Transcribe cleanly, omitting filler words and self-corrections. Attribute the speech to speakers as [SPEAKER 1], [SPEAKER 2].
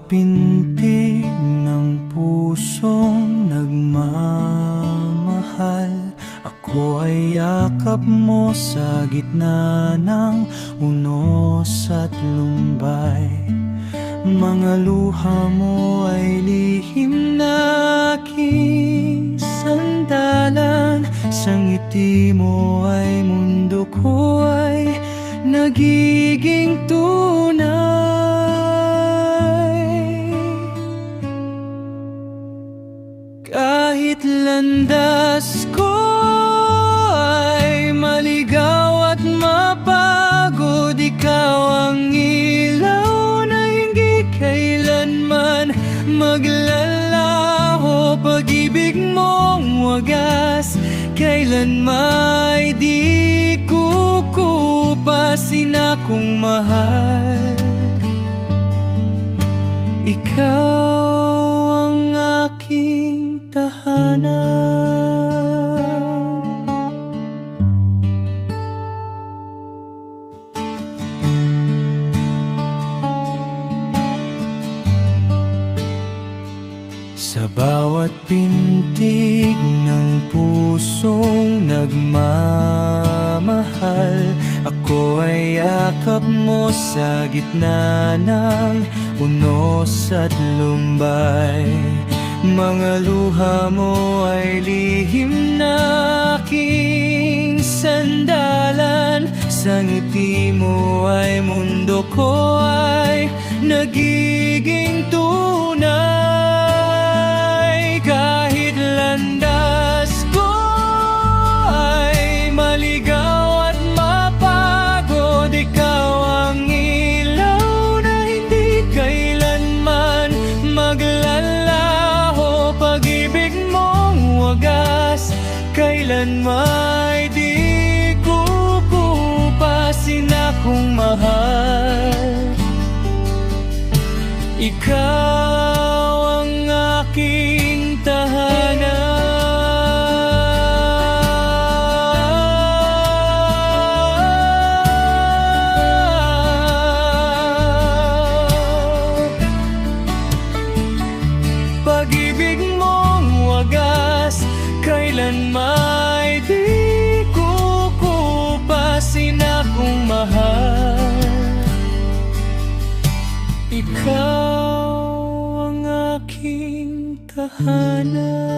[SPEAKER 1] pintig ng pusong nagmamahal, ako ay yakap mo sa gitna ng unos at lumbay. Mga luha mo ay lihim na aking sandalan, sa ngiti mo ay mundo ko ay nagiging tunay. Kahit landas ko ay maligaw at mapagod, ikaw ang ilaw na hindi kailanman maglalaho. Pag-ibig mong wagas kailanman di kukupasin akong mahal. Ikaw ang aking tahanan. Sa bawat pintig ng pusong nagmamahal, ako ay yakap mo sa gitna ng unos at lumbay. Mga luha mo ay lihim na aking sandalan, sa ngiti mo ay mundo ko ay nagiging tunay. Kahit landas ko ay maligaw at mapagod, ikaw ang ilaw na hindi kailanman maglalaho. Pag-ibig mong wagas kailanman di kukupasin akong mahal. Ikaw ang aking tahanan. Pag-ibig mong wagas kailanman di kukupasin akong mahal. Ikaw ang aking tahanan.